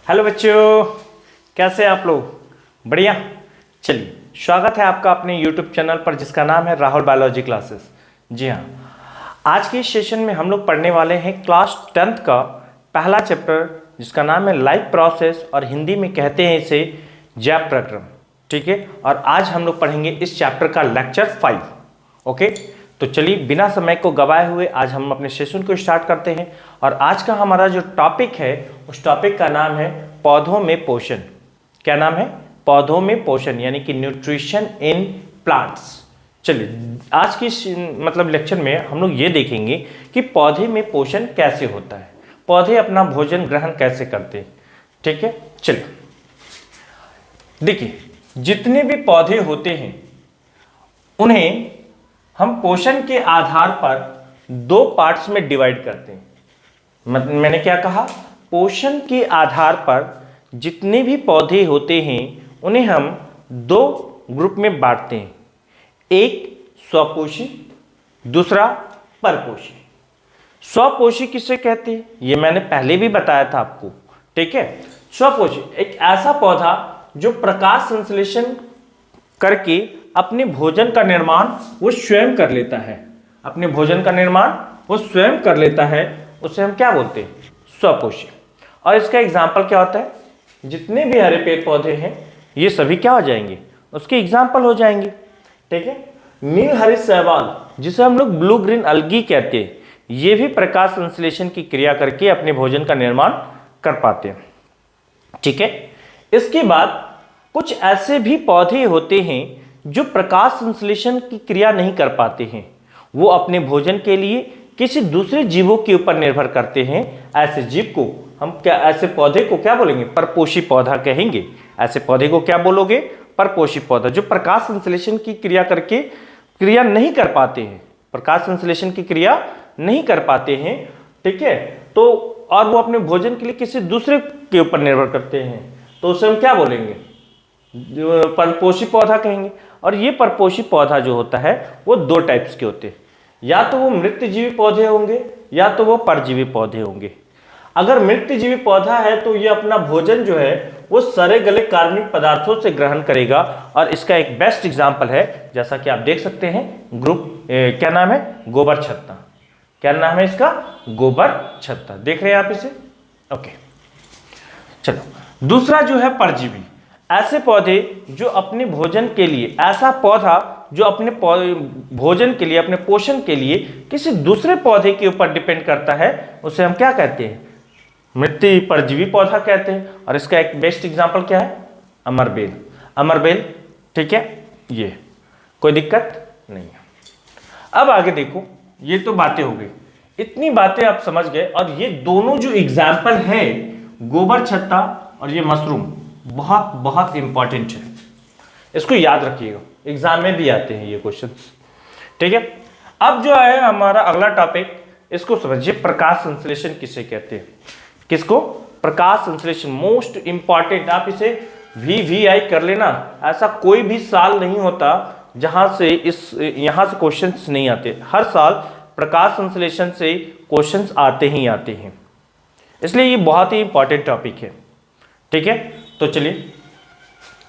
Hello बच्चों, कैसे हैं आप लोग? बढ़िया। चलिए, स्वागत है आपका अपने YouTube चैनल पर जिसका नाम है राहुल बायोलॉजी क्लासेस। जी हाँ, आज के इस सेशन में हम लोग पढ़ने वाले हैं क्लास 10th का पहला चैप्टर जिसका नाम है लाइफ प्रोसेस और हिंदी में कहते हैं इसे जैव प्रक्रम। ठीक है, और आज हम लोग पढ़ेंगे इस चैप्टर का लेक्चर 5। ओके, तो चलिए बिना समय को गवाए हुए आज हम अपने सेशन को स्टार्ट करते हैं। और आज का हमारा जो टॉपिक है उस टॉपिक का नाम है पौधों में पोषण। क्या नाम है? पौधों में पोषण, यानी कि न्यूट्रिशन इन प्लांट्स। चलिए, आज की मतलब लेक्चर में हम लोग ये देखेंगे कि पौधे में पोषण कैसे होता है, पौधे अपना भोजन ग्रहण कैसे करते हैं। ठीक है, चलिए देखिए, जितने भी पौधे होते हैं उन्हें हम पोषण के आधार पर दो पार्ट्स में डिवाइड करते हैं। मैंने क्या कहा? पोषण के आधार पर जितने भी पौधे होते हैं उन्हें हम दो ग्रुप में बांटते हैं, एक स्वपोषी, दूसरा परपोषी। स्वपोषी किसे कहते हैं ये मैंने पहले भी बताया था आपको। ठीक है, स्वपोषी एक ऐसा पौधा जो प्रकाश संश्लेषण करके अपने भोजन का निर्माण वो स्वयं कर लेता है। अपने भोजन का निर्माण वो स्वयं कर लेता है, उसे हम क्या बोलते हैं? स्वपोषी। और इसका एग्जाम्पल क्या होता है? जितने भी हरे पेड़ पौधे हैं ये सभी क्या हो जाएंगे? उसके एग्जाम्पल हो जाएंगे। ठीक है, नील हरित शैवाल जिसे हम लोग ब्लू ग्रीन अलगी कहते हैं, ये भी प्रकाश संश्लेषण की क्रिया करके अपने भोजन का निर्माण कर पाते हैं। ठीक है, इसके बाद कुछ ऐसे भी पौधे होते हैं जो प्रकाश संश्लेषण की क्रिया नहीं कर पाते हैं, वो अपने भोजन के लिए किसी दूसरे जीवों के ऊपर निर्भर करते हैं। ऐसे जीव को हम क्या, ऐसे पौधे को क्या बोलेंगे? परपोषी पौधा कहेंगे। ऐसे पौधे को क्या बोलोगे? परपोषी पौधा, जो प्रकाश संश्लेषण की क्रिया करके क्रिया नहीं कर पाते हैं, प्रकाश संश्लेषण की क्रिया नहीं कर पाते हैं। ठीक है, तो और वो अपने भोजन के लिए किसी दूसरे के ऊपर निर्भर करते हैं, तो उसे हम क्या बोलेंगे? परपोषी पौधा कहेंगे। और ये परपोषी पौधा जो होता है वो दो टाइप्स के होते हैं, या तो वो मृतजीवी पौधे होंगे या तो वो परजीवी पौधे होंगे। अगर मृतजीवी पौधा है तो ये अपना भोजन जो है वो सड़े गले कार्बनिक पदार्थों से ग्रहण करेगा। और इसका एक बेस्ट एग्जांपल है, जैसा कि आप देख सकते हैं, क्या नाम है? गोबर छत्ता। क्या नाम है इसका? गोबर छत्ता। देख रहे हैं आप इसे? ओके, चलो दूसरा जो है परजीवी। ऐसे पौधे जो अपने भोजन के लिए, ऐसा पौधा जो अपने भोजन के लिए, अपने पोषण के लिए किसी दूसरे पौधे के ऊपर डिपेंड करता है, उसे हम क्या कहते हैं? मृत परजीवी पौधा कहते हैं। और इसका एक बेस्ट एग्जांपल क्या है? अमरबेल। अमरबेल। ठीक है, ये कोई दिक्कत नहीं है। अब आगे देखो, ये तो बातें हो गई, इतनी बातें आप समझ गए। और ये दोनों जो एग्जाम्पल है, गोबर छत्ता और ये मशरूम, बहुत बहुत इंपॉर्टेंट है, इसको याद रखिएगा, एग्जाम में भी आते हैं ये क्वेश्चंस। ठीक है, अब जो है हमारा अगला टॉपिक, इसको समझिए, प्रकाश संश्लेषण किसे कहते हैं? किसको? प्रकाश संश्लेषण, मोस्ट इंपॉर्टेंट। आप इसे VVI कर लेना, ऐसा कोई भी साल नहीं होता जहां से यहां से क्वेश्चंस नहीं आते। हर साल प्रकाश संश्लेषण से क्वेश्चंस आते ही आते हैं, इसलिए ये बहुत ही इंपॉर्टेंट टॉपिक है। ठीक है, तो चलिए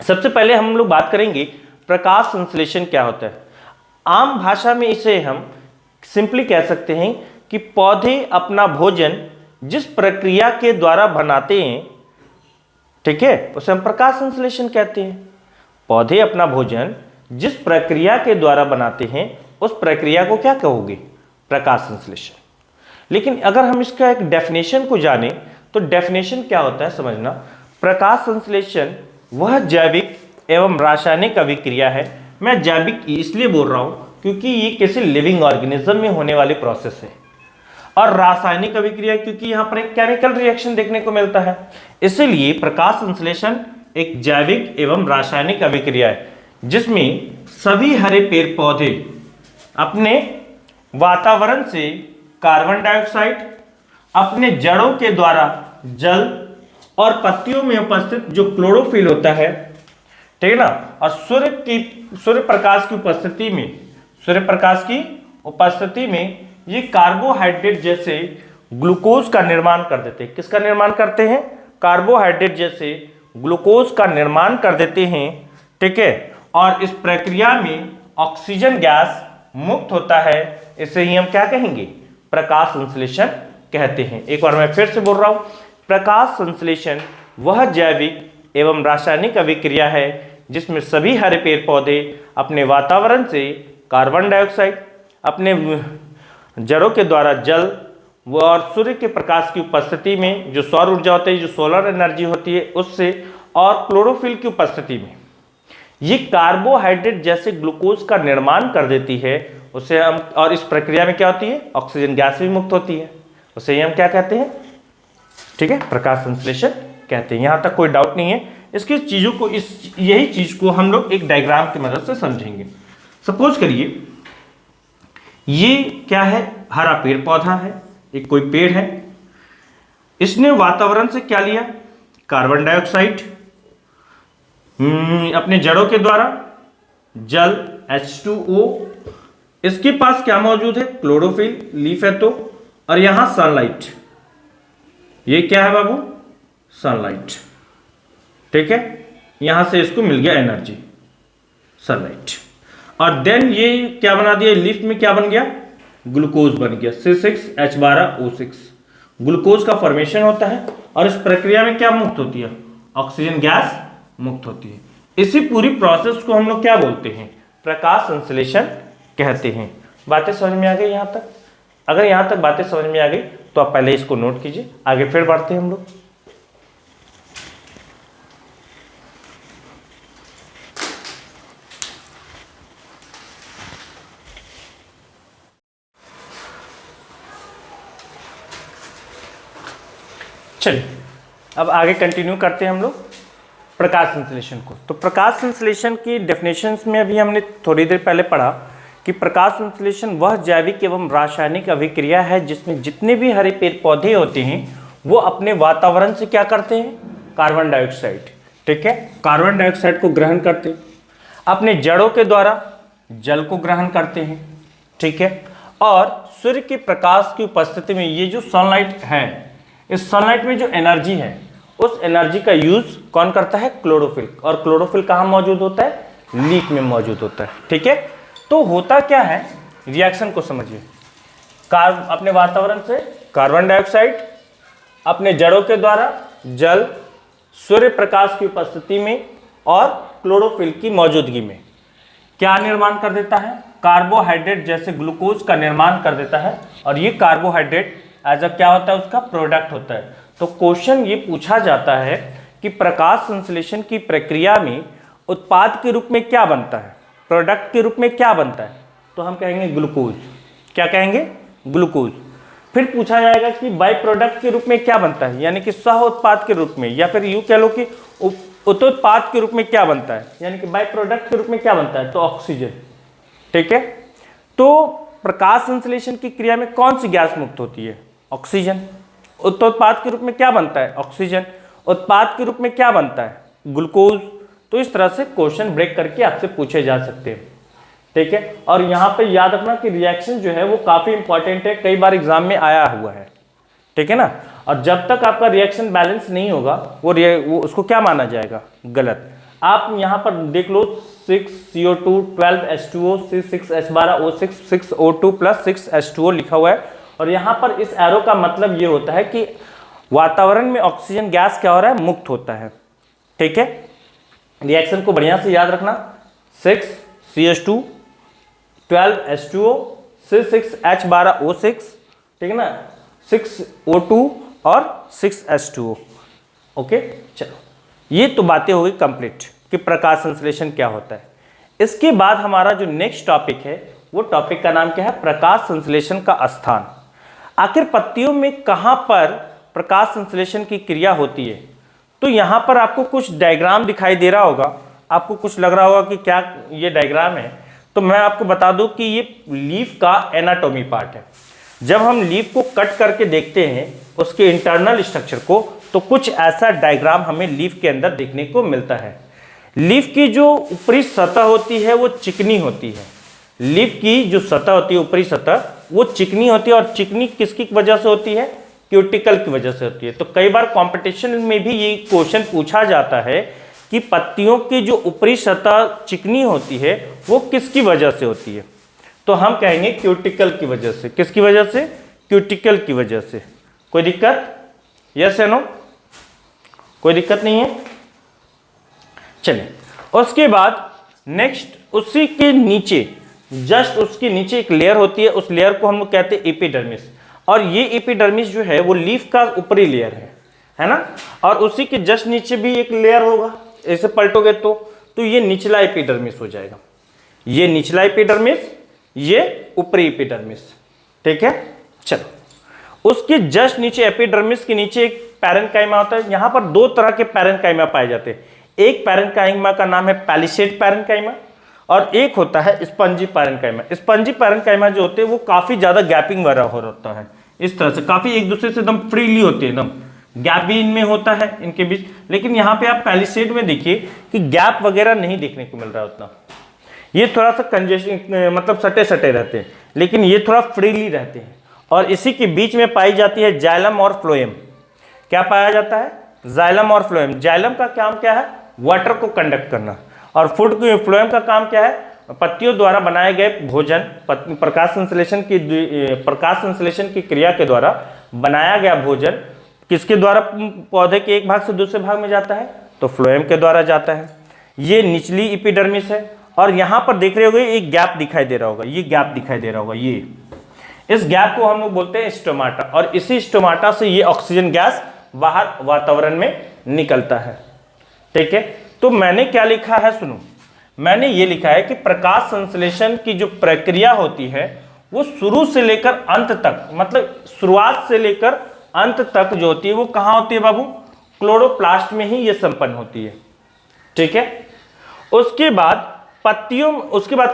सबसे पहले हम लोग बात करेंगे प्रकाश संश्लेषण क्या होता है। आम भाषा में इसे हम सिंपली कह सकते हैं कि पौधे अपना भोजन जिस प्रक्रिया के द्वारा बनाते हैं, ठीक है, उसे हम प्रकाश संश्लेषण कहते हैं। पौधे अपना भोजन जिस प्रक्रिया के द्वारा बनाते हैं उस प्रक्रिया को क्या कहोगे? प्रकाश संश्लेषण। लेकिन अगर हम इसका एक डेफिनेशन को जाने तो डेफिनेशन क्या होता है समझना। प्रकाश संश्लेषण वह जैविक एवं रासायनिक अभिक्रिया है। मैं जैविक इसलिए बोल रहा हूँ क्योंकि ये किसी लिविंग ऑर्गेनिज्म में होने वाली प्रोसेस है, और रासायनिक अभिक्रिया क्योंकि यहाँ पर एक केमिकल रिएक्शन देखने को मिलता है। इसीलिए प्रकाश संश्लेषण एक जैविक एवं रासायनिक अभिक्रिया है जिसमें सभी हरे पेड़ पौधे अपने वातावरण से कार्बन डाइऑक्साइड, अपने जड़ों के द्वारा जल और पत्तियों में उपस्थित जो क्लोरोफिल होता है, ठीक है ना, और सूर्य प्रकाश की उपस्थिति में ये कार्बोहाइड्रेट जैसे ग्लूकोज का निर्माण कर देते हैं। किसका निर्माण करते हैं? कार्बोहाइड्रेट जैसे ग्लूकोज का निर्माण कर देते हैं, ठीक है, और इस प्रक्रिया में ऑक्सीजन गैस मुक्त होता है। इसे ही हम क्या कहेंगे? प्रकाश संश्लेषण कहते हैं। एक बार मैं फिर से बोल रहा हूं, प्रकाश संश्लेषण वह जैविक एवं रासायनिक अभिक्रिया है जिसमें सभी हरे पेड़ पौधे अपने वातावरण से कार्बन डाइऑक्साइड, अपने जड़ों के द्वारा जल और सूर्य के प्रकाश की उपस्थिति में जो सौर ऊर्जा होती है, जो सोलर एनर्जी होती है, उससे, और क्लोरोफिल की उपस्थिति में ये कार्बोहाइड्रेट जैसे ग्लूकोज का निर्माण कर देती है। उसे हम, और इस प्रक्रिया में क्या होती है? ऑक्सीजन गैस भी मुक्त होती है। उसे ही हम क्या कहते हैं? ठीक है, प्रकाश संश्लेषण कहते हैं। यहां तक कोई डाउट नहीं है। इसकी चीजों को, यही चीज को हम लोग एक डायग्राम की मदद से समझेंगे। सपोज करिए ये क्या है? हरा पेड़ पौधा है, एक कोई पेड़ है, इसने वातावरण से क्या लिया? कार्बन डाइऑक्साइड, अपने जड़ों के द्वारा जल H2O, इसके पास क्या मौजूद है? क्लोरोफिल, लीफ है तो, और यहां सनलाइट। ये क्या है बाबू? सनलाइट, ठीक है, यहां से इसको मिल गया एनर्जी, सनलाइट। और देन ये क्या बना दिया? लीफ में क्या बन गया? ग्लूकोज बन गया, C6H12O6। ग्लूकोज का फॉर्मेशन होता है और इस प्रक्रिया में क्या मुक्त होती है? ऑक्सीजन गैस मुक्त होती है। इसी पूरी प्रोसेस को हम लोग क्या बोलते हैं? प्रकाश संश्लेषण कहते हैं। बातें समझ में आ गई यहां तक? अगर यहां तक बातें समझ में आ गई तो आप पहले इसको नोट कीजिए, आगे फिर बढ़ते हैं हम लोग। चलिए अब आगे कंटिन्यू करते हैं हम लोग प्रकाश संश्लेषण को। तो प्रकाश संश्लेषण की डेफिनेशंस में अभी हमने थोड़ी देर पहले पढ़ा कि प्रकाश संश्लेषण वह जैविक एवं रासायनिक अभिक्रिया है जिसमें जितने भी हरे पेड़ पौधे होते हैं वो अपने वातावरण से क्या करते हैं? कार्बन डाइऑक्साइड, ठीक है, कार्बन डाइऑक्साइड को ग्रहण करते हैं, अपने जड़ों के द्वारा जल को ग्रहण करते हैं, ठीक है, और सूर्य के प्रकाश की उपस्थिति में ये जो सनलाइट है, इस सनलाइट में जो एनर्जी है उस एनर्जी का यूज कौन करता है? क्लोरोफिल। और क्लोरोफिल कहाँ मौजूद होता है? लीफ में मौजूद होता है, ठीक है। तो होता क्या है? रिएक्शन को समझिए। अपने वातावरण से कार्बन डाइऑक्साइड, अपने जड़ों के द्वारा जल, सूर्य प्रकाश की उपस्थिति में और क्लोरोफिल की मौजूदगी में क्या निर्माण कर देता है? कार्बोहाइड्रेट जैसे ग्लूकोज का निर्माण कर देता है। और ये कार्बोहाइड्रेट एज अ क्या होता है? उसका प्रोडक्ट होता है। तो क्वेश्चन ये पूछा जाता है कि प्रकाश संश्लेषण की प्रक्रिया में उत्पाद के रूप में क्या बनता है? प्रोडक्ट के रूप में क्या बनता है? तो हम कहेंगे ग्लूकोज। क्या कहेंगे? ग्लूकोज। फिर पूछा जाएगा कि बाय प्रोडक्ट के रूप में क्या बनता है, यानी कि सह उत्पाद के रूप में, या फिर यूं कह लो कि उत्पाद के रूप में क्या बनता है, यानी कि बाय प्रोडक्ट के रूप में क्या बनता है? तो ऑक्सीजन, ठीक है। तो प्रकाश संश्लेषण की क्रिया में कौन सी गैस मुक्त होती है? ऑक्सीजन। उत्पाद के रूप में क्या बनता है? ऑक्सीजन। उत्पाद के रूप में क्या बनता है? ग्लूकोज। तो इस तरह से क्वेश्चन ब्रेक करके आपसे पूछे जा सकते हैं, ठीक है। और यहाँ पे याद रखना कि रिएक्शन जो है वो काफी इंपॉर्टेंट है, कई बार एग्जाम में आया हुआ है, ठीक है ना। और जब तक आपका रिएक्शन बैलेंस नहीं होगा वो उसको क्या माना जाएगा? गलत। आप यहाँ पर देख लो 6CO2 12H2O C6H12O6 6O2 + 6H2O लिखा हुआ है। और यहाँ पर इस एरो का मतलब ये होता है कि वातावरण में ऑक्सीजन गैस क्या हो रहा है? मुक्त होता है, ठीक है। रिएक्शन को बढ़िया से याद रखना, 6CH2 12H2O C6H12O6, ठीक है ना, 6O2 और 6H2O, ओके। चलो ये तो बातें हो गई कंप्लीट कि प्रकाश संश्लेषण क्या होता है। इसके बाद हमारा जो नेक्स्ट टॉपिक है वो टॉपिक का नाम क्या है? प्रकाश संश्लेषण का स्थान। आखिर पत्तियों में कहां पर प्रकाश संश्लेषण की क्रिया होती है? तो यहां पर आपको कुछ डायग्राम दिखाई दे रहा होगा, आपको कुछ लग रहा होगा कि क्या ये डायग्राम है। तो मैं आपको बता दूं कि ये लीफ का एनाटॉमी पार्ट है। जब हम लीफ को कट करके देखते हैं उसके इंटरनल स्ट्रक्चर को, तो कुछ ऐसा डायग्राम हमें लीफ के अंदर देखने को मिलता है। लीफ की जो ऊपरी सतह होती है वो चिकनी होती है। लीफ की जो सतह होती है, ऊपरी सतह, वो चिकनी होती है। और चिकनी किसकी वजह से होती है? क्यूटिकल की वजह से होती है। तो कई बार कंपटीशन में भी ये क्वेश्चन पूछा जाता है कि पत्तियों की जो ऊपरी सतह चिकनी होती है वो किसकी वजह से होती है, तो हम कहेंगे क्यूटिकल की वजह से। किसकी वजह से? क्यूटिकल की वजह से। कोई दिक्कत? यस या नो? कोई दिक्कत नहीं है? चलिए, उसके बाद नेक्स्ट उसी के नीचे, जस्ट उसके नीचे एक लेयर होती है, उस लेयर को हम लोग कहते हैं एपिडर्मिस। और ये एपिडर्मिस जो है वो लीफ का ऊपरी लेयर है ना। और उसी के जस्ट नीचे भी एक लेयर होगा, ऐसे पलटोगे तो ये निचला एपिडर्मिस हो जाएगा। ये निचला एपिडर्मिस, ये ऊपरी एपिडर्मिस, ठीक है। चलो, उसके जस्ट नीचे एपिडर्मिस के नीचे एक पैरेन्काइमा होता है। यहां पर दो तरह के पैरेन्काइमा पाए जाते हैं। एक पैरेन्काइमा का नाम है पैलिसेड पैरेन्काइमा और एक होता है स्पंजी पैरेन्काइमा। स्पंजी पैरेन्काइमा जो होते हैं वो काफी ज्यादा गैपिंग वाला होता है, इस तरह से काफी एक दूसरे से एकदम फ्रीली होते हैं, एकदम गैप भी इनमें होता है इनके बीच। लेकिन यहाँ पे आप पैलिसेड में देखिए कि गैप वगैरह नहीं देखने को मिल रहा है उतना। ये थोड़ा सा कंजेशन, मतलब सटे सटे रहते हैं, लेकिन ये थोड़ा फ्रीली रहते हैं। और इसी के बीच में पाई जाती है जाइलम और फ्लोएम। क्या पाया जाता है? जाइलम और फ्लोएम। जाइलम का काम क्या है? वाटर को कंडक्ट करना। और फ्लोएम का काम क्या है? पत्तियों द्वारा बनाए गए भोजन, प्रकाश संश्लेषण की क्रिया के द्वारा बनाया गया भोजन किसके द्वारा पौधे के एक भाग से दूसरे भाग में जाता है? तो फ्लोएम के द्वारा जाता है। ये निचली एपिडर्मिस है। और यहां पर देख रहे होगे एक गैप दिखाई दे रहा होगा, ये गैप दिखाई दे रहा होगा, ये इस गैप को हम लोग बोलते हैं स्टोमाटा। और इसी स्टोमाटा से ये ऑक्सीजन गैस बाहर वातावरण में निकलता है, ठीक है। तो मैंने क्या लिखा है सुनो, मैंने ये लिखा है कि प्रकाश संश्लेषण की जो प्रक्रिया होती है वो शुरू से लेकर अंत तक, मतलब शुरुआत से लेकर अंत तक जो होती है वो कहाँ होती है बाबू? क्लोरोप्लास्ट में ही ये संपन्न होती है, ठीक है। उसके बाद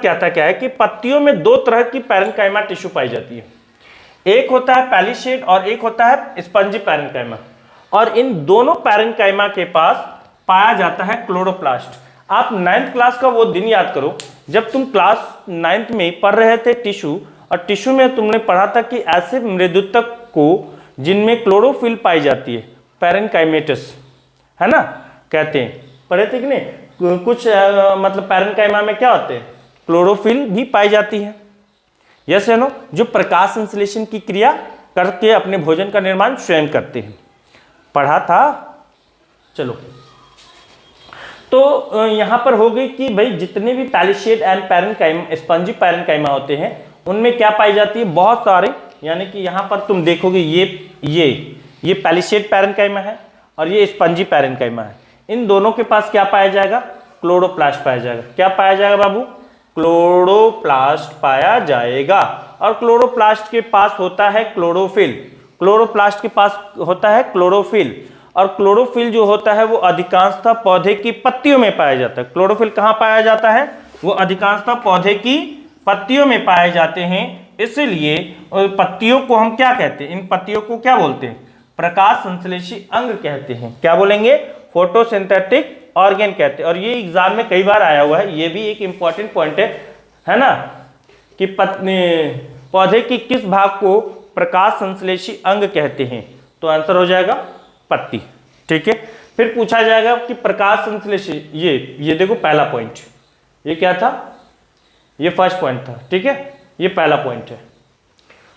क्या है कि पत्तियों में दो तरह की पैरेन्काइमा टिश्यू पाई जाती है। एक होता है पैलिसेड और एक होता है स्पंजी पैरेन्काइमा। और इन दोनों पैरेन्काइमा के पास पाया जाता है क्लोरोप्लास्ट। आप 9th क्लास का वो दिन याद करो जब तुम क्लास 9th में पढ़ रहे थे टिश्यू, और टिश्यू में तुमने पढ़ा था कि ऐसे मृदुतक को जिनमें क्लोरोफिल पाई जाती है, पैरेन्काइमेटस, है ना, कहते हैं, पढ़े थे कि नहीं? कुछ मतलब पैरेन्काइमा में क्या होते हैं? क्लोरोफिल भी पाई जाती है, यस या नो, जो प्रकाश संश्लेषण की क्रिया करके अपने भोजन का निर्माण स्वयं करते हैं। पढ़ा था? चलो, तो यहां पर हो गई कि भाई जितने भी palisade and parenchyma, spongy parenchyma होते हैं उनमें क्या पाई जाती है? बहुत सारे। यानी कि यहां पर तुम देखोगे ये पैलिसेड पैरेन्काइमा है और ये स्पंजी पैरेन्काइमा है। इन दोनों के पास क्या पाया जाएगा? क्लोरोप्लास्ट पाया जाएगा। क्या पाया जाएगा बाबू? क्लोरोप्लास्ट पाया जाएगा। और क्लोरोप्लास्ट के पास होता है क्लोरोफिल। क्लोरोप्लास्ट के पास होता है क्लोरोफिल। और क्लोरोफिल जो होता है वो अधिकांशतः पौधे की पत्तियों में पाया जाता है। क्लोरोफिल कहाँ पाया जाता है? वो अधिकांशतः पौधे की पत्तियों में पाए जाते हैं। इसलिए पत्तियों को हम क्या कहते हैं? इन पत्तियों को क्या बोलते हैं? प्रकाश संश्लेषी अंग कहते हैं। क्या बोलेंगे? फोटोसिंथेटिक ऑर्गेन कहते हैं। और ये एग्जाम में कई बार आया हुआ है, ये भी एक इंपॉर्टेंट पॉइंट है ना, कि पौधे की किस भाग को प्रकाश संश्लेषी अंग कहते हैं? तो आंसर हो जाएगा पत्ती, ठीक है। फिर पूछा जाएगा कि प्रकाश संश्लेषी, ये देखो पहला पॉइंट, ये क्या था? ये फर्स्ट पॉइंट था, ठीक है, ये पहला पॉइंट है।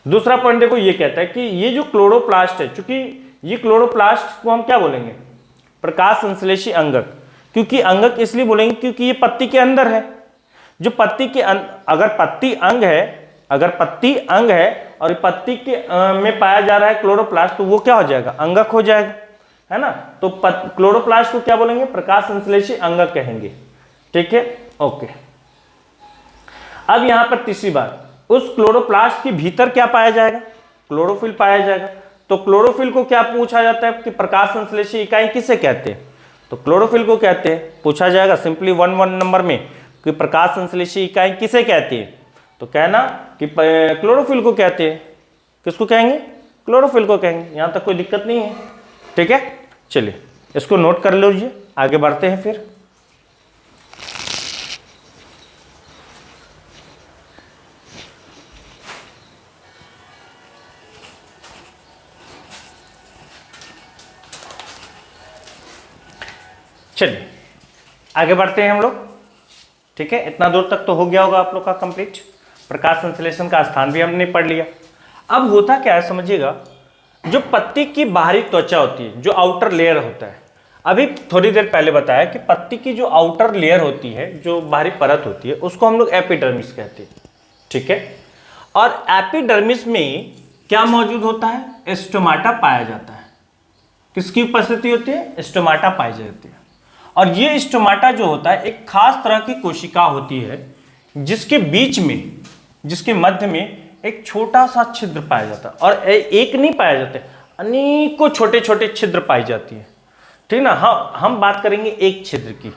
दूसरा पॉइंट देखो, ये कहता है कि ये जो क्लोरोप्लास्ट है, चूंकि ये क्लोरोप्लास्ट को हम क्या बोलेंगे? प्रकाश संश्लेषी अंगक। क्योंकि अंगक इसलिए बोलेंगे क्योंकि ये पत्ती के अंदर है। जो पत्ती के अगर पत्ती अंग है और पत्ती के में पाया जा रहा है क्लोरोप्लास्ट, तो वो क्या हो जाएगा? अंगक हो जाएगा, है ना। तो क्लोरोप्लास्ट को क्या बोलेंगे? प्रकाश संश्लेषी अंगक कहेंगे, ठीक है, ओके। अब यहां पर तीसरी बात, उस क्लोरोप्लास्ट के भीतर क्या पाया जाएगा? क्लोरोफिल पाया जाएगा। तो क्लोरोफिल को क्या पूछा जाता है कि प्रकाश संश्लेषी इकाई किसे कहते हैं? तो क्लोरोफिल को कहते हैं। पूछा जाएगा सिंपली 1 नंबर में कि प्रकाश संश्लेषी इकाई किसे कहती है? तो कहना कि क्लोरोफिल को कहते हैं। किसको कहेंगे? क्लोरोफिल को कहेंगे। यहां तक कोई दिक्कत नहीं है, ठीक है। चलिए इसको नोट कर लीजिए, आगे बढ़ते हैं। फिर चलिए आगे बढ़ते हैं हम लोग। ठीक है, इतना दूर तक तो हो गया होगा आप लोग का कंप्लीट। प्रकाश संश्लेषण का स्थान भी हमने पढ़ लिया। अब होता क्या है समझिएगा, जो पत्ती की बाहरी त्वचा होती है, जो आउटर लेयर होता है, अभी थोड़ी देर पहले बताया कि पत्ती की जो आउटर लेयर होती है, जो बाहरी परत होती है, उसको हम लोग एपिडर्मिस कहते हैं। ठीक है, और एपिडर्मिस में क्या मौजूद होता है? स्टोमाटा पाया जाता है। किसकी उपस्थिति होती है? स्टोमाटा पाई जाती है। और ये स्टोमाटा जो होता है एक खास तरह की कोशिका होती है, जिसके बीच में, जिसके मध्य में एक छोटा सा छिद्र पाया जाता है। और एक नहीं पाया जाता, अनेकों छोटे छोटे छिद्र पाई जाती है। ठीक ना, हम बात करेंगे एक छिद्र की।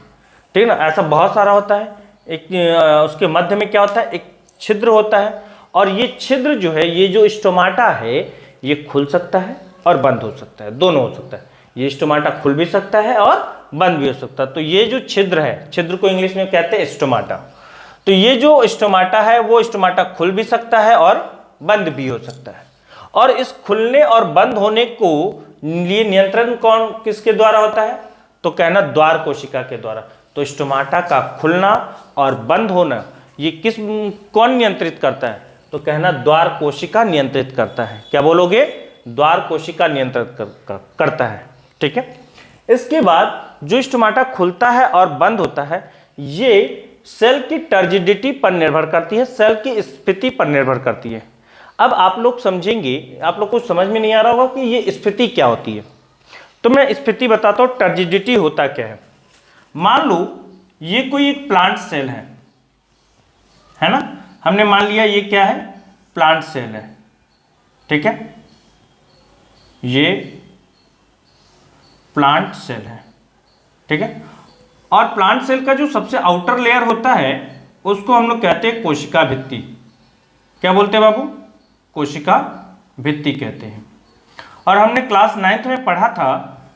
ठीक ना, ऐसा बहुत सारा होता है। एक उसके मध्य में क्या होता है? एक छिद्र होता है। और ये छिद्र जो है, ये जो स्टोमाटा है, ये खुल सकता है और बंद हो सकता है, दोनों हो सकता है। ये स्टोमाटा खुल भी सकता है और बंद भी हो सकता है। तो ये जो छिद्र है, छिद्र को इंग्लिश में कहते हैं स्टोमाटा। तो ये जो स्टोमाटा है, वो स्टोमाटा खुल भी सकता है और बंद भी हो सकता है। और इस खुलने और बंद होने को लिए नियंत्रण कौन, किसके द्वारा होता है? तो कहना द्वार कोशिका के द्वारा। तो स्टोमाटा का खुलना और बंद होना ये कौन नियंत्रित करता है? तो कहना द्वार कोशिका नियंत्रित करता है। क्या बोलोगे? द्वार कोशिका नियंत्रित करता है। ठीक है, इसके बाद जो स्टोमाटा खुलता है और बंद होता है, ये सेल की टर्जिडिटी पर निर्भर करती है, सेल की स्थिति पर निर्भर करती है। अब आप लोग समझेंगे, आप लोग को समझ में नहीं आ रहा होगा कि ये स्थिति क्या होती है। तो मैं स्थिति बताता हूँ, टर्जिडिटी होता क्या है। मान लो ये कोई एक प्लांट सेल है ना, हमने मान लिया ये क्या है? प्लांट सेल है। ठीक है, ये प्लांट सेल है। ठीक है, और प्लांट सेल का जो सबसे आउटर लेयर होता है, उसको हम लोग कहते हैं कोशिका भित्ति। क्या बोलते हैं बाबू? कोशिका भित्ति कहते हैं। और हमने क्लास 9th में पढ़ा था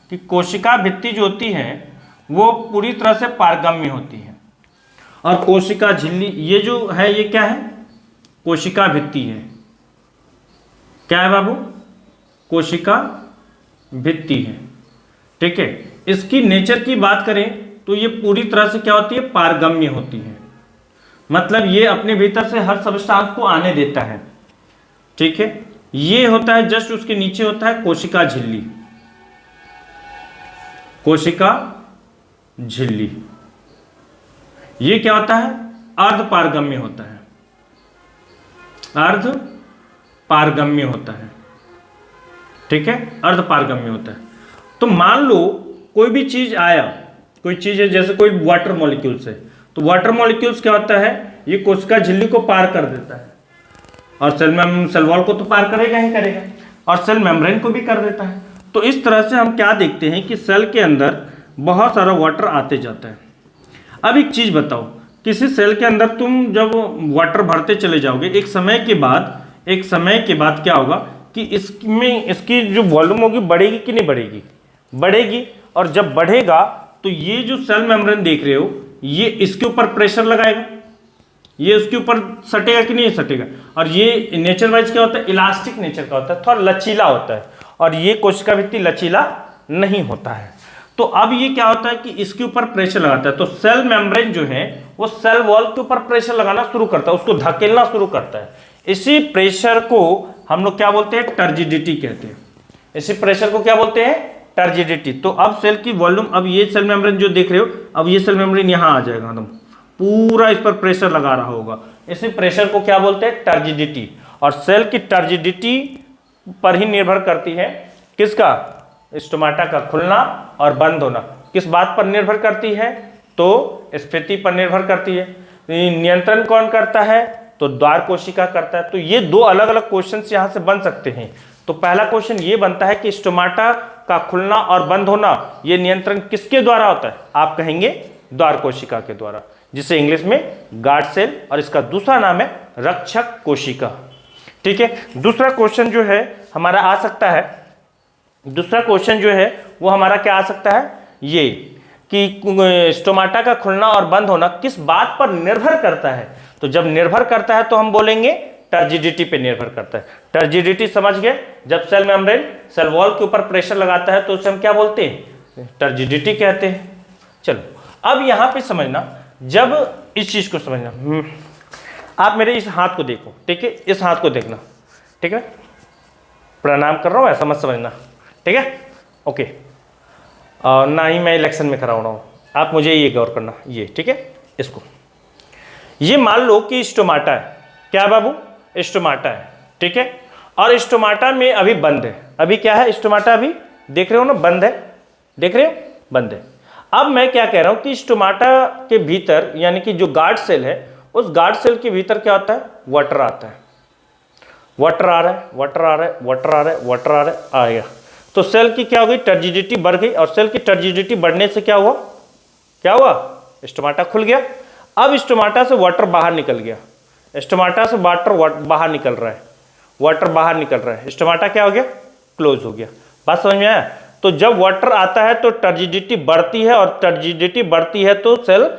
कि कोशिका भित्ति जो होती है वो पूरी तरह से पारगम्य होती है। और कोशिका झिल्ली, ये जो है, ये क्या है? कोशिका भित्ति है। क्या है बाबू? कोशिका भित्ति है। ठीक है, इसकी नेचर की बात करें तो ये पूरी तरह से क्या होती है? पारगम्य होती है। मतलब ये अपने भीतर से हर सब्सटेंस को आने देता है। ठीक है, ये होता है, जस्ट उसके नीचे होता है कोशिका झिल्ली। कोशिका झिल्ली ये क्या होता है? अर्ध पारगम्य होता है। अर्ध पारगम्य होता है। ठीक है, अर्ध पारगम्य होता है। तो मान लो कोई भी चीज आया, कोई चीज है, जैसे कोई वाटर मॉलिक्यूल्स है, तो वाटर मॉलिक्यूल्स क्या होता है? ये कोशिका झिल्ली को पार कर देता है। और सेल वॉल को तो पार करेगा ही करेगा, और सेल मेम्ब्रेन को भी कर देता है। तो इस तरह से हम क्या देखते हैं कि सेल के अंदर बहुत सारा वाटर आते जाता है। अब एक चीज बताओ, किसी सेल के अंदर तुम जब वाटर भरते चले जाओगे, एक समय के बाद क्या होगा कि इसमें इसकी जो वॉल्यूम होगी बढ़ेगी कि नहीं बढ़ेगी? बढ़ेगी। और जब बढ़ेगा तो ये जो सेल मेम्ब्रेन देख रहे हो, ये इसके ऊपर प्रेशर लगाएगा, ये उसके ऊपर सटेगा कि नहीं सटेगा। और ये नेचर वाइज क्या होता है? इलास्टिक नेचर का होता है, थोड़ा लचीला होता है। और ये कोशिका भित्ति लचीला नहीं होता है। तो अब ये क्या होता है कि इसके ऊपर प्रेशर लगाता है, तो सेल मेम्ब्रेन जो है वो सेल वॉल के ऊपर प्रेशर लगाना शुरू करता है, उसको धकेलना शुरू करता है। इसी प्रेशर को हम लोग क्या बोलते हैं? टर्जिडिटी कहते हैं। इसी प्रेशर को क्या बोलते हैं? टर्जिडिटी। तो अब सेल की वॉल्यूम, अब ये सेल मेम्ब्रेन जो देख रहे हो, अब ये सेल मेम्ब्रेन यहाँ आ जाएगा, एकदम पूरा इस पर प्रेशर लगा रहा होगा। इसी प्रेशर को क्या बोलते हैं? टर्जिडिटी। और सेल की टर्जिडिटी पर ही निर्भर करती है किसका? स्टोमाटा का खुलना और बंद होना। किस बात पर निर्भर करती है? तो स्थिति पर निर्भर करती है। नियंत्रण कौन करता है? तो द्वार कोशिका करता है। तो ये दो अलग अलग क्वेश्चंस यहाँ से बन सकते हैं। तो पहला क्वेश्चन ये बनता है कि स्टोमाटा का खुलना और बंद होना ये नियंत्रण किसके द्वारा होता है? आप कहेंगे द्वार कोशिका के द्वारा, जिसे इंग्लिश में गार्ड सेल, और इसका दूसरा नाम है रक्षक कोशिका। ठीक है, दूसरा क्वेश्चन जो है हमारा आ सकता है, दूसरा क्वेश्चन जो है वो हमारा क्या आ सकता है? ये कि स्टोमाटा का खुलना और बंद होना किस बात पर निर्भर करता है? तो जब निर्भर करता है तो हम बोलेंगे टर्जिडिटी पे निर्भर करता है। टर्जिडिटी समझ गए? जब सेल मेम्ब्रेन सेल वॉल के ऊपर प्रेशर लगाता है तो उसे हम क्या बोलते हैं? टर्जिडिटी कहते हैं। चलो अब यहां पे समझना, जब इस चीज को समझना, आप मेरे इस हाथ को देखो, ठीक है, इस हाथ को देखना, ठीक है, प्रणाम कर रहा हूं ऐसा मत समझना, ठीक है, ओके। और ना ही मैं इलेक्शन में खड़ा हो रहा हूं, आप मुझे ये गौर करना, ये ठीक है, इसको, ये मान लो कि स्टोमाटा है, क्या बाबू, स्टोमाटा है, ठीक है, और स्टोमाटा में अभी बंद है, अभी क्या है, स्टोमाटा अभी देख रहे हो ना, बंद है, देख रहे हो, बंद है। अब मैं क्या कह रहा हूं कि स्टोमाटा के भीतर यानी कि जो गार्ड सेल है, उस गार्ड सेल के भीतर क्या होता है, वाटर आता है, वाटर आ रहा है, वाटर आ रहा है, वाटर आ रहा है, वाटर आ रहा है, आ गया, तो सेल की क्या हो गई, टर्जिडिटी बढ़ गई, और सेल की टर्जिडिटी बढ़ने से क्या हुआ, क्या हुआ, स्टोमाटा खुल गया। अब स्टोमाटा से वाटर बाहर निकल गया, स्टोमाटा से वाटर बाहर निकल रहा है, वाटर बाहर निकल रहा है, स्टोमाटा क्या हो गया, क्लोज हो गया। बात समझ में आया? तो जब वाटर आता है तो टर्जिडिटी बढ़ती है, और टर्जिडिटी बढ़ती है तो सेल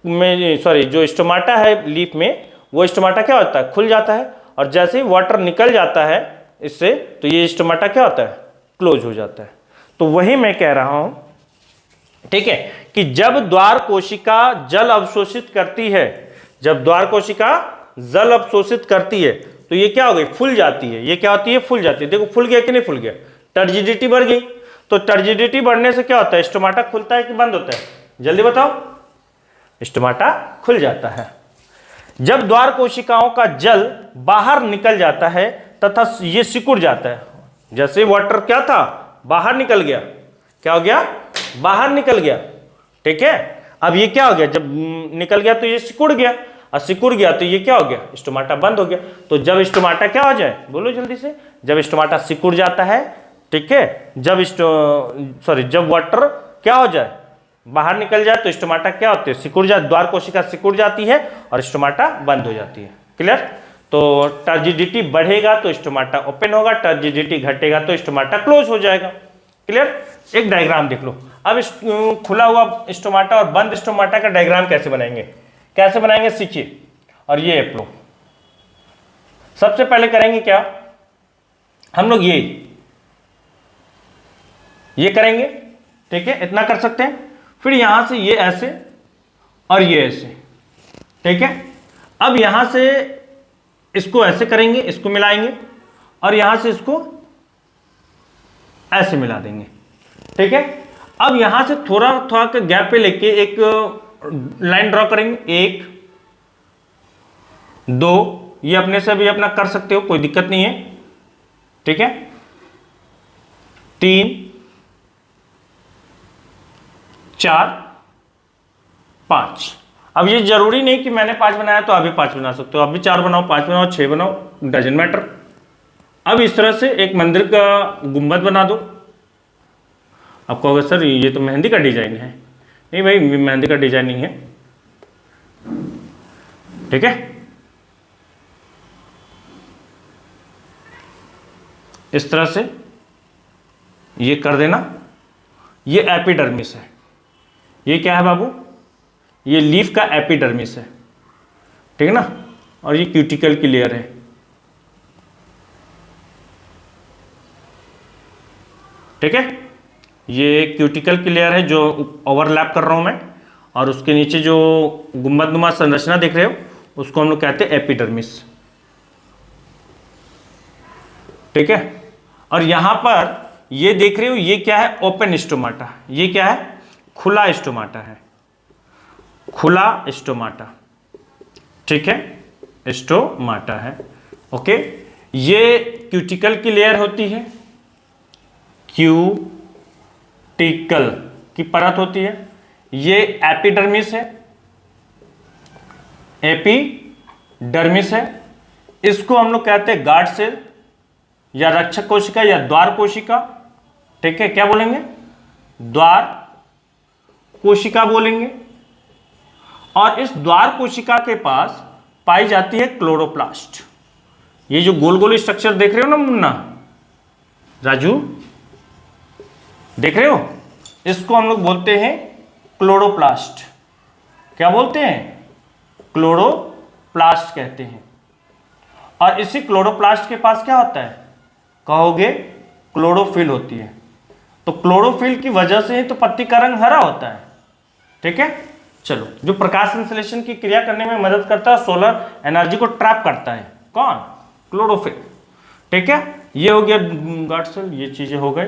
में, सॉरी, जो स्टोमाटा है लीफ में, वो स्टोमाटा क्या होता है, खुल जाता है, और जैसे ही वाटर निकल जाता है इससे, तो ये स्टोमाटा क्या होता है, क्लोज हो जाता है। तो वही मैं कह रहा हूं, ठीक है, कि जब द्वार कोशिका जल अवशोषित करती है, जब द्वार कोशिका जल अवशोषित करती है तो ये क्या हो गई, फूल जाती है, ये क्या होती है, फूल जाती है। देखो फूल गया कि नहीं फूल गया, टर्जिडिटी बढ़ गई, तो टर्जिडिटी बढ़ने से क्या होता है, स्टोमाटा खुलता है कि बंद होता है, जल्दी बताओ, स्टोमाटा खुल जाता है। जब द्वार कोशिकाओं का जल बाहर निकल जाता है तथा ये सिकुड़ जाता है, जैसे वाटर क्या था, बाहर निकल गया, क्या हो गया, बाहर निकल गया, ठीक है। अब ये क्या हो गया, जब निकल गया तो ये सिकुड़ गया, और सिकुड़ गया तो ये क्या हो गया, स्टोमाटा बंद हो गया। तो जब स्टोमाटा क्या हो जाए, बोलो जल्दी से, जब स्टोमाटा सिकुड़ जाता है, ठीक है, जब वाटर क्या हो जाए, बाहर निकल जाए, तो स्टोमाटा क्या होते हैं, सिकुड़ जाए, द्वार कोशिका सिकुड़ जाती है और स्टोमाटा बंद हो जाती है। क्लियर? तो टर्जिडिटी बढ़ेगा तो स्टोमाटा ओपन होगा, टर्जिडिटी घटेगा तो स्टोमाटा क्लोज हो जाएगा। क्लियर? एक डायग्राम देख लो। अब इस खुला हुआ स्टोमाटा और बंद स्टोमाटा का डायग्राम कैसे बनाएंगे, कैसे बनाएंगे सीखिए। और ये आप लोग सबसे पहले करेंगे क्या, हम लोग ये करेंगे, ठीक है, इतना कर सकते हैं। फिर यहां से ये ऐसे और ये ऐसे, ठीक है। अब यहां से इसको ऐसे करेंगे, इसको मिलाएंगे, और यहां से इसको ऐसे मिला देंगे, ठीक है। अब यहां से थोड़ा थोड़ा के गैप पे लेके एक लाइन ड्रॉ करेंगे, 1 2, ये अपने से भी अपना कर सकते हो, कोई दिक्कत नहीं है, ठीक है, 3 4 5। अब ये जरूरी नहीं कि मैंने 5 बनाया तो आप भी 5 बना सकते हो, आप भी 4 बनाओ, 5 बनाओ, 6 बनाओ, डजंट मैटर। अब इस तरह से एक मंदिर का गुंबद बना दो। आप कहोगे सर ये तो मेहंदी का डिजाइन है, नहीं भाई मेहंदी का डिजाइन नहीं है, ठीक है। इस तरह से ये कर देना। ये एपिडर्मिस है, ये क्या है बाबू, ये लीफ का एपिडर्मिस है, ठीक है ना, और ये क्यूटिकल की लेयर है, ठीक है। ये क्यूटिकल की लेयर है जो ओवरलैप कर रहा हूं मैं, और उसके नीचे जो गुंबदनुमा संरचना देख रहे हो उसको हम लोग कहते हैं एपिडर्मिस, ठीक है। और यहां पर ये देख रहे हो ये क्या है, ओपन स्टोमाटा, ये क्या है, खुला स्टोमाटा है, खुला स्टोमाटा, ठीक है, स्टोमाटा है, ओके। ये क्यूटिकल की लेयर होती है, क्यूटिकल की परत होती है। ये एपिडर्मिस है, एपिडर्मिस है, इसको हम लोग कहते हैं गार्ड सेल या रक्षक कोशिका या द्वार कोशिका, ठीक है, क्या बोलेंगे, द्वार कोशिका बोलेंगे। और इस द्वार कोशिका के पास पाई जाती है क्लोरोप्लास्ट। ये जो गोल गोल स्ट्रक्चर देख रहे हो ना मुन्ना, राजू, देख रहे हो, इसको हम लोग बोलते हैं क्लोरोप्लास्ट। क्या बोलते हैं, क्लोरोप्लास्ट कहते हैं। और इसी क्लोरोप्लास्ट के पास क्या होता है, कहोगे क्लोरोफिल होती है। तो क्लोरोफिल की वजह से ही तो पत्ती का रंग हरा होता है, ठीक है। चलो, जो प्रकाश संश्लेषण की क्रिया करने में मदद करता है, सोलर एनर्जी को ट्रैप करता है, कौन? क्लोरोफिल। ठीक है, ये हो गया गार्ड सेल, ये चीजें हो गई।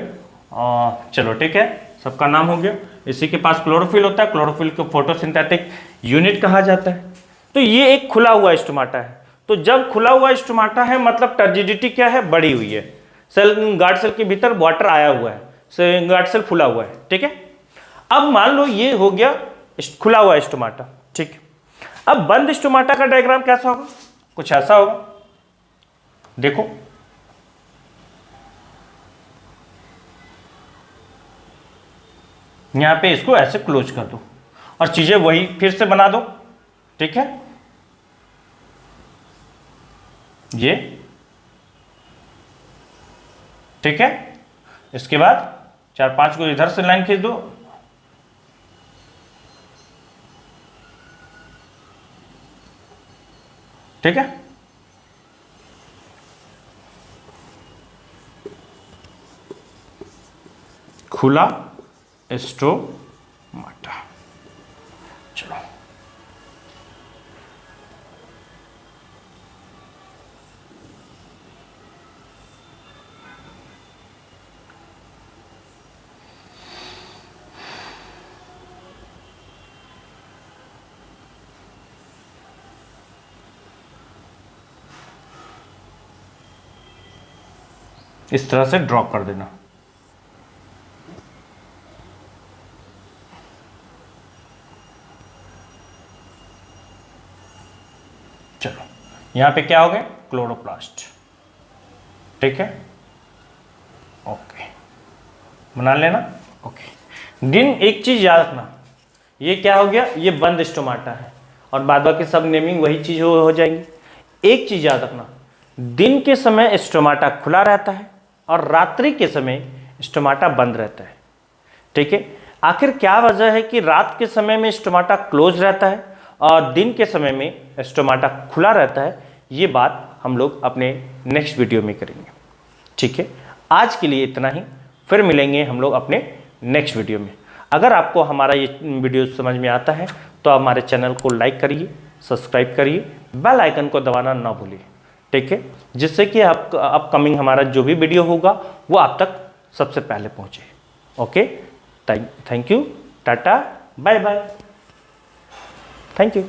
चलो ठीक है, सबका नाम हो गया। इसी के पास क्लोरोफिल होता है, क्लोरोफिल को फोटोसिंथेटिक यूनिट कहा जाता है। तो ये एक खुला हुआ स्टोमाटा है। तो जब खुला हुआ स्टोमाटा है मतलब टर्जिडिटी क्या है? बढ़ी हुई है। सेल, गार्ड सेल के भीतर वाटर आया हुआ है, गार्ड सेल फुला हुआ है। ठीक है, अब मान लो ये हो गया खुला हुआ स्टोमाटा। ठीक है, अब बंद स्टोमाटा का डायग्राम कैसा होगा? कुछ ऐसा होगा, देखो। यहां पे इसको ऐसे क्लोज कर दो और चीजें वही फिर से बना दो। ठीक है, ये ठीक है। इसके बाद 4-5 को इधर से लाइन खींच दो। ठीक है, खुला स्टोमाटा। चलो, इस तरह से ड्रॉ कर देना। चलो, यहां पे क्या हो गया? क्लोरोप्लास्ट। ठीक है, ओके, बना लेना। ओके, दिन एक चीज याद रखना, ये क्या हो गया? ये बंद स्टोमाटा है और बाद बाकी सब नेमिंग वही चीज हो जाएंगी। एक चीज याद रखना, दिन के समय स्टोमाटा खुला रहता है और रात्रि के समय स्टोमाटा बंद रहता है। ठीक है, आखिर क्या वजह है कि रात के समय में स्टोमाटा क्लोज रहता है और दिन के समय में स्टोमाटा खुला रहता है? ये बात हम लोग अपने नेक्स्ट वीडियो में करेंगे। ठीक है, आज के लिए इतना ही, फिर मिलेंगे हम लोग अपने नेक्स्ट वीडियो में। अगर आपको हमारा ये वीडियो समझ में आता है तो हमारे चैनल को लाइक करिए, सब्सक्राइब करिए, बेल आइकन को दबाना ना भूलिए। ठीक है, जिससे कि अपकमिंग हमारा जो भी वीडियो होगा वो आप तक सबसे पहले पहुंचे। Okay, thank you, tata, bye bye, thank you.